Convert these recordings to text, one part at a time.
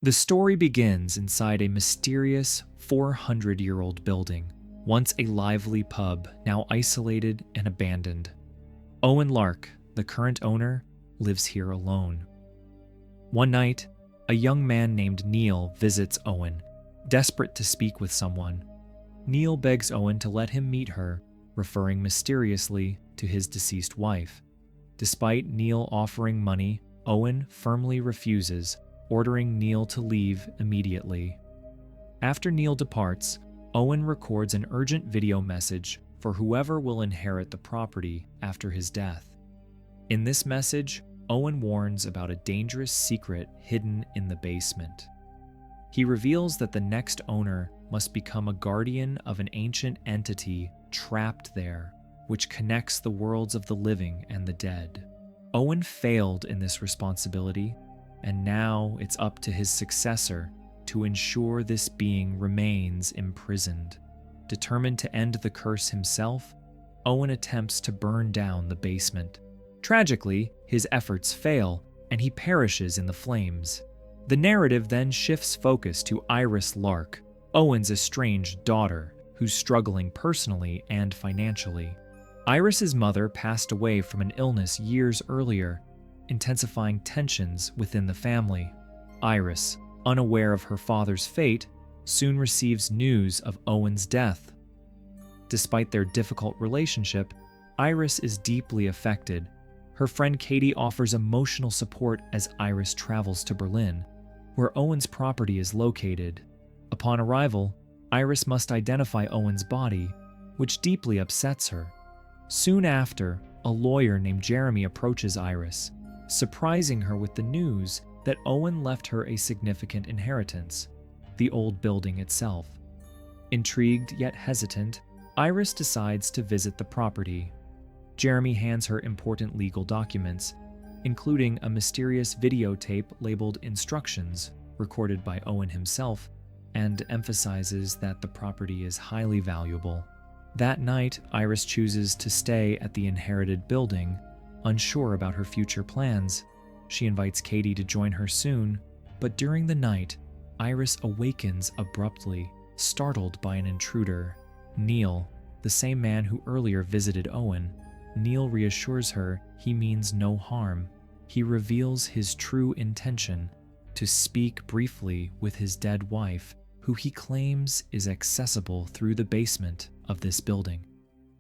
The story begins inside a mysterious 400-year-old building, once a lively pub, now isolated and abandoned. Owen Lark, the current owner, lives here alone. One night, a young man named Neil visits Owen, desperate to speak with someone. Neil begs Owen to let him meet her, referring mysteriously to his deceased wife. Despite Neil offering money, Owen firmly refuses, ordering Neil to leave immediately. After Neil departs, Owen records an urgent video message for whoever will inherit the property after his death. In this message, Owen warns about a dangerous secret hidden in the basement. He reveals that the next owner must become a guardian of an ancient entity trapped there, which connects the worlds of the living and the dead. Owen failed in this responsibility, and now it's up to his successor to ensure this being remains imprisoned. Determined to end the curse himself, Owen attempts to burn down the basement. Tragically, his efforts fail, and he perishes in the flames. The narrative then shifts focus to Iris Lark, Owen's estranged daughter, who's struggling personally and financially. Iris's mother passed away from an illness years earlier, intensifying tensions within the family. Iris, unaware of her father's fate, soon receives news of Owen's death. Despite their difficult relationship, Iris is deeply affected. Her friend Katie offers emotional support as Iris travels to Berlin, where Owen's property is located. Upon arrival, Iris must identify Owen's body, which deeply upsets her. Soon after, a lawyer named Jeremy approaches Iris, surprising her with the news that Owen left her a significant inheritance, the old building itself. Intrigued yet hesitant, Iris decides to visit the property. Jeremy hands her important legal documents, including a mysterious videotape labeled Instructions, recorded by Owen himself, and emphasizes that the property is highly valuable. That night, Iris chooses to stay at the inherited building, unsure about her future plans. She invites Katie to join her soon, but during the night, Iris awakens abruptly, startled by an intruder. Neil, the same man who earlier visited Owen. Neil reassures her he means no harm. He reveals his true intention: to speak briefly with his dead wife, who he claims is accessible through the basement of this building.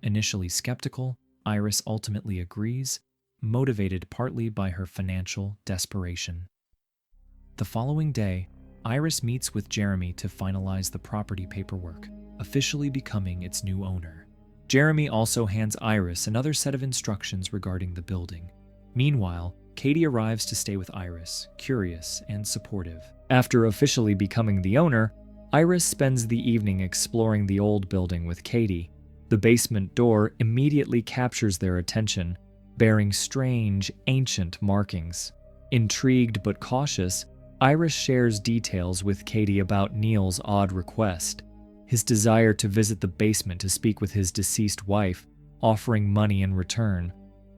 Initially skeptical, Iris ultimately agrees, motivated partly by her financial desperation. The following day, Iris meets with Jeremy to finalize the property paperwork, officially becoming its new owner. Jeremy also hands Iris another set of instructions regarding the building. Meanwhile, Katie arrives to stay with Iris, curious and supportive. After officially becoming the owner, Iris spends the evening exploring the old building with Katie. The basement door immediately captures their attention, bearing strange, ancient markings. Intrigued but cautious, Iris shares details with Katie about Neil's odd request, his desire to visit the basement to speak with his deceased wife, offering money in return.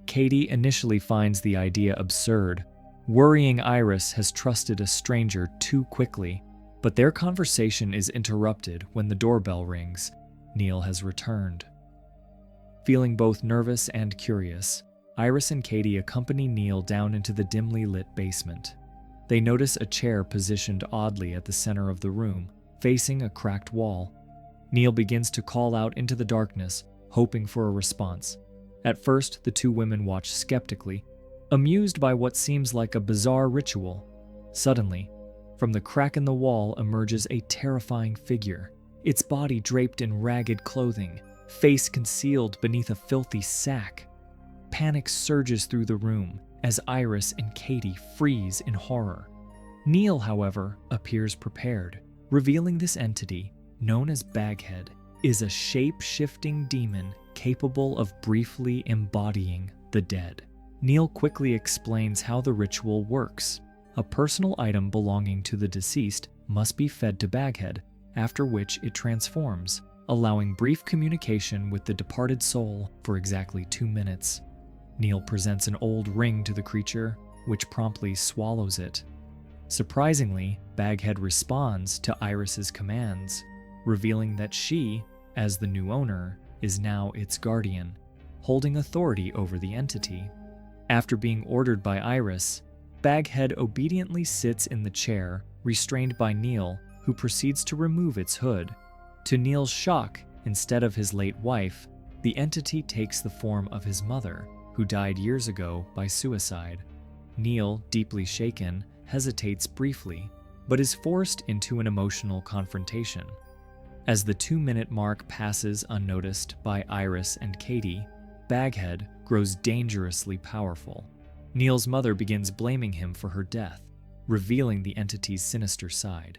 Katie initially finds the idea absurd. Worrying Iris has trusted a stranger too quickly, but their conversation is interrupted when the doorbell rings. Neil has returned. Feeling both nervous and curious, Iris and Katie accompany Neil down into the dimly lit basement. They notice a chair positioned oddly at the center of the room, facing a cracked wall. Neil begins to call out into the darkness, hoping for a response. At first, the two women watch skeptically, amused by what seems like a bizarre ritual. Suddenly, from the crack in the wall emerges a terrifying figure, its body draped in ragged clothing, face concealed beneath a filthy sack. Panic surges through the room as Iris and Katie freeze in horror. Neil, however, appears prepared, revealing this entity, known as Baghead, is a shape-shifting demon capable of briefly embodying the dead. Neil quickly explains how the ritual works. A personal item belonging to the deceased must be fed to Baghead, after which it transforms, allowing brief communication with the departed soul for exactly 2 minutes. Neil presents an old ring to the creature, which promptly swallows it. Surprisingly, Baghead responds to Iris's commands, revealing that she, as the new owner, is now its guardian, holding authority over the entity. After being ordered by Iris, Baghead obediently sits in the chair, restrained by Neil, who proceeds to remove its hood. To Neil's shock, instead of his late wife, the entity takes the form of his mother, who died years ago by suicide. Neil, deeply shaken, hesitates briefly, but is forced into an emotional confrontation. As the 2-minute mark passes unnoticed by Iris and Katie, Baghead grows dangerously powerful. Neil's mother begins blaming him for her death, revealing the entity's sinister side.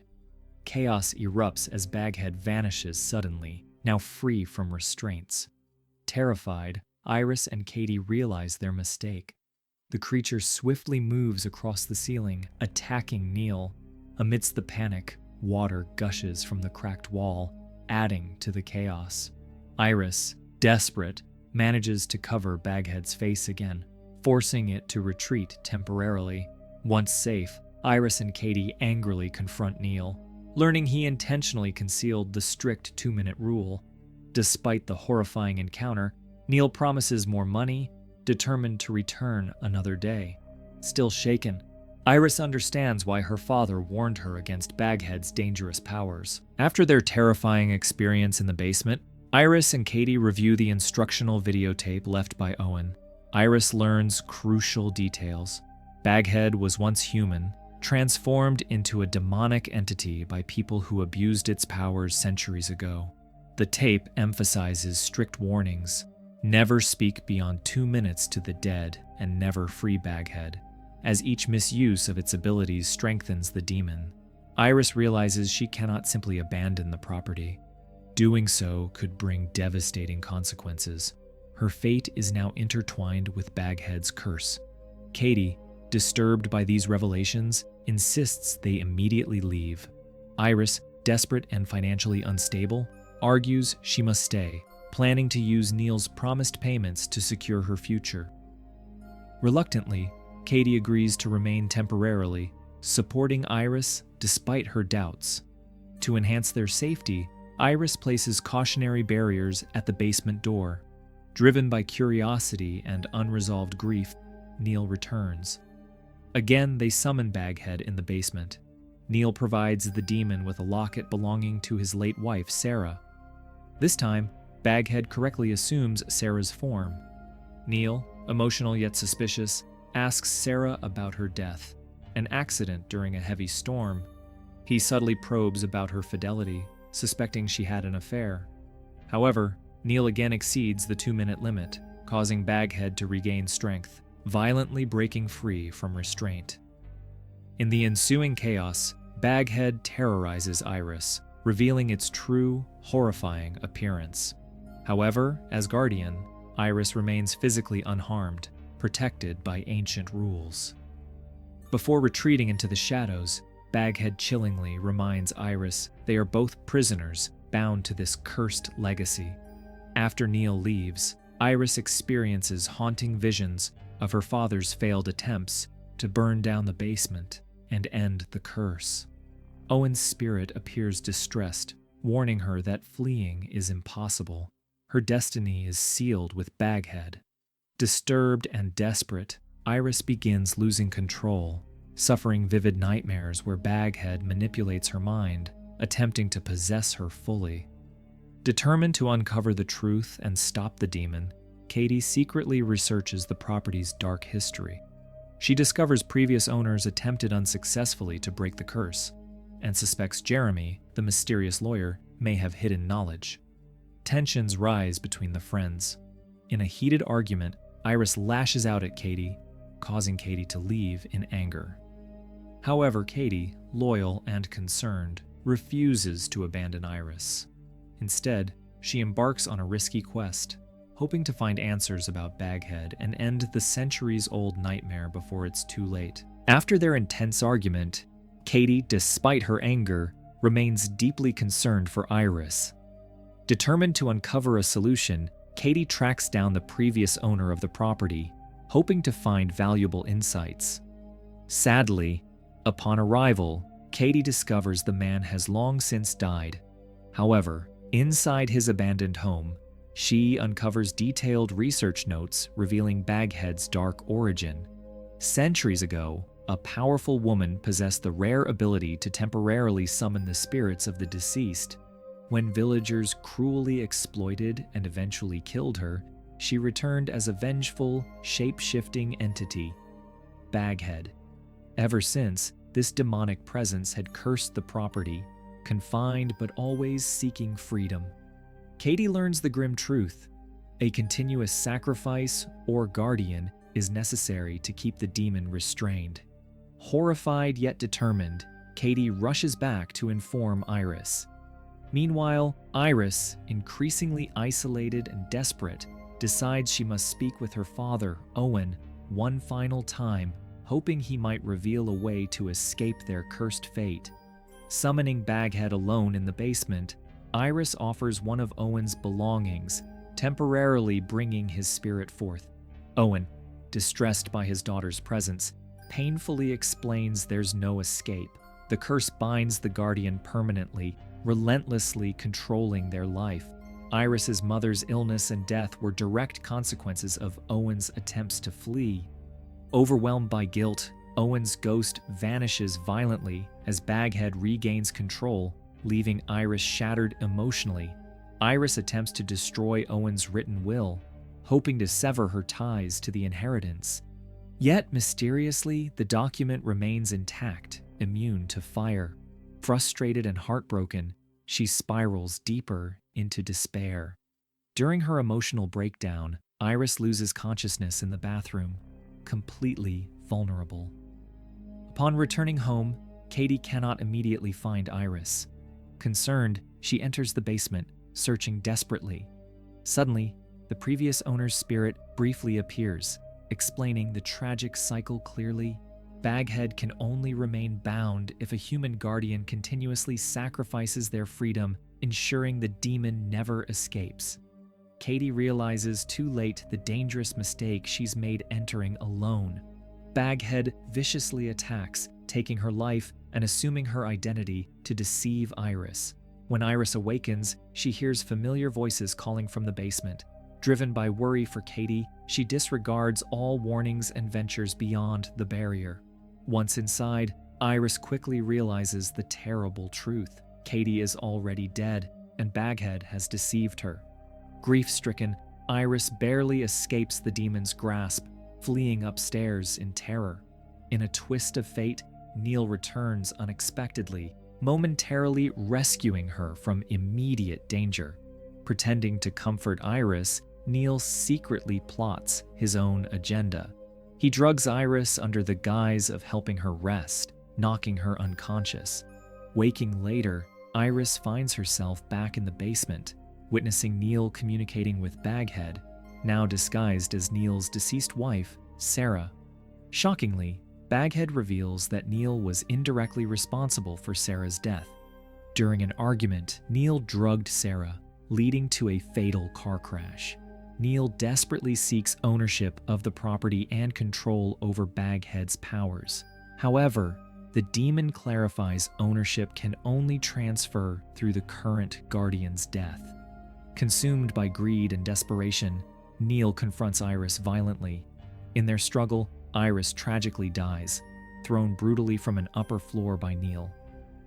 Chaos erupts as Baghead vanishes suddenly, now free from restraints. Terrified, Iris and Katie realize their mistake. The creature swiftly moves across the ceiling, attacking Neil. Amidst the panic, water gushes from the cracked wall, adding to the chaos. Iris, desperate, manages to cover Baghead's face again, forcing it to retreat temporarily. Once safe, Iris and Katie angrily confront Neil, learning he intentionally concealed the strict 2-minute rule. Despite the horrifying encounter, Neil promises more money, determined to return another day. Still shaken, Iris understands why her father warned her against Baghead's dangerous powers. After their terrifying experience in the basement, Iris and Katie review the instructional videotape left by Owen. Iris learns crucial details. Baghead was once human, transformed into a demonic entity by people who abused its powers centuries ago. The tape emphasizes strict warnings: never speak beyond 2 minutes to the dead and never free Baghead, as each misuse of its abilities strengthens the demon. Iris realizes she cannot simply abandon the property. Doing so could bring devastating consequences. Her fate is now intertwined with Baghead's curse. Katie, disturbed by these revelations, insists they immediately leave. Iris, desperate and financially unstable, argues she must stay, planning to use Neil's promised payments to secure her future. Reluctantly, Katie agrees to remain temporarily, supporting Iris despite her doubts. To enhance their safety, Iris places cautionary barriers at the basement door. Driven by curiosity and unresolved grief, Neil returns. Again, they summon Baghead in the basement. Neil provides the demon with a locket belonging to his late wife, Sarah. This time, Baghead correctly assumes Sarah's form. Neil, emotional yet suspicious, asks Sarah about her death, an accident during a heavy storm. He subtly probes about her fidelity, suspecting she had an affair. However, Neil again exceeds the 2-minute limit, causing Baghead to regain strength, violently breaking free from restraint. In the ensuing chaos, Baghead terrorizes Iris, revealing its true, horrifying appearance. However, as guardian, Iris remains physically unharmed, protected by ancient rules. Before retreating into the shadows, Baghead chillingly reminds Iris they are both prisoners bound to this cursed legacy. After Neil leaves, Iris experiences haunting visions of her father's failed attempts to burn down the basement and end the curse. Owen's spirit appears distressed, warning her that fleeing is impossible. Her destiny is sealed with Baghead. Disturbed and desperate, Iris begins losing control, suffering vivid nightmares where Baghead manipulates her mind, attempting to possess her fully. Determined to uncover the truth and stop the demon, Katie secretly researches the property's dark history. She discovers previous owners attempted unsuccessfully to break the curse, and suspects Jeremy, the mysterious lawyer, may have hidden knowledge. Tensions rise between the friends. In a heated argument, Iris lashes out at Katie, causing Katie to leave in anger. However, Katie, loyal and concerned, refuses to abandon Iris. Instead, she embarks on a risky quest, hoping to find answers about Baghead and end the centuries-old nightmare before it's too late. After their intense argument, Katie, despite her anger, remains deeply concerned for Iris. Determined to uncover a solution, Katie tracks down the previous owner of the property, hoping to find valuable insights. Sadly, upon arrival, Katie discovers the man has long since died. However, inside his abandoned home, she uncovers detailed research notes revealing Baghead's dark origin. Centuries ago, a powerful woman possessed the rare ability to temporarily summon the spirits of the deceased. When villagers cruelly exploited and eventually killed her, she returned as a vengeful, shape-shifting entity, Baghead. Ever since, this demonic presence had cursed the property, confined but always seeking freedom. Katie learns the grim truth. A continuous sacrifice or guardian is necessary to keep the demon restrained. Horrified yet determined, Katie rushes back to inform Iris. Meanwhile, Iris, increasingly isolated and desperate, decides she must speak with her father, Owen, one final time, hoping he might reveal a way to escape their cursed fate. Summoning Baghead alone in the basement, Iris offers one of Owen's belongings, temporarily bringing his spirit forth. Owen, distressed by his daughter's presence, painfully explains there's no escape. The curse binds the guardian permanently, relentlessly controlling their life. Iris's mother's illness and death were direct consequences of Owen's attempts to flee. Overwhelmed by guilt, Owen's ghost vanishes violently as Baghead regains control, leaving Iris shattered emotionally. Iris attempts to destroy Owen's written will, hoping to sever her ties to the inheritance. Yet, mysteriously, the document remains intact, immune to fire. Frustrated and heartbroken, she spirals deeper into despair. During her emotional breakdown, Iris loses consciousness in the bathroom, completely vulnerable. Upon returning home, Katie cannot immediately find Iris. Concerned, she enters the basement, searching desperately. Suddenly, the previous owner's spirit briefly appears, explaining the tragic cycle clearly. Baghead can only remain bound if a human guardian continuously sacrifices their freedom, ensuring the demon never escapes. Katie realizes too late the dangerous mistake she's made entering alone. Baghead viciously attacks, taking her life and assuming her identity to deceive Iris. When Iris awakens, she hears familiar voices calling from the basement. Driven by worry for Katie, she disregards all warnings and ventures beyond the barrier. Once inside, Iris quickly realizes the terrible truth. Katie is already dead, and Baghead has deceived her. Grief-stricken, Iris barely escapes the demon's grasp, fleeing upstairs in terror. In a twist of fate, Neil returns unexpectedly, momentarily rescuing her from immediate danger. Pretending to comfort Iris, Neil secretly plots his own agenda. He drugs Iris under the guise of helping her rest, knocking her unconscious. Waking later, Iris finds herself back in the basement, witnessing Neil communicating with Baghead, now disguised as Neil's deceased wife, Sarah. Shockingly, Baghead reveals that Neil was indirectly responsible for Sarah's death. During an argument, Neil drugged Sarah, leading to a fatal car crash. Neil desperately seeks ownership of the property and control over Baghead's powers. However, the demon clarifies ownership can only transfer through the current guardian's death. Consumed by greed and desperation, Neil confronts Iris violently. In their struggle, Iris tragically dies, thrown brutally from an upper floor by Neil.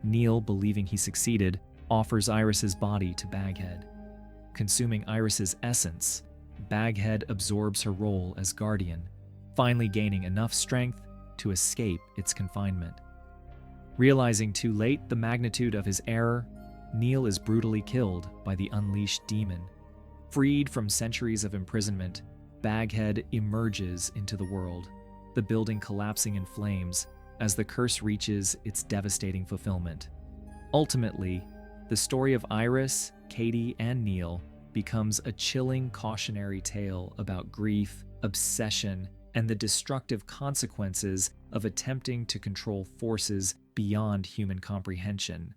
Neil, believing he succeeded, offers Iris's body to Baghead. Consuming Iris's essence, Baghead absorbs her role as guardian, finally gaining enough strength to escape its confinement. Realizing too late the magnitude of his error, Neil is brutally killed by the unleashed demon. Freed from centuries of imprisonment, Baghead emerges into the world, the building collapsing in flames as the curse reaches its devastating fulfillment. Ultimately, the story of Iris, Katie, and Neil becomes a chilling cautionary tale about grief, obsession, and the destructive consequences of attempting to control forces beyond human comprehension.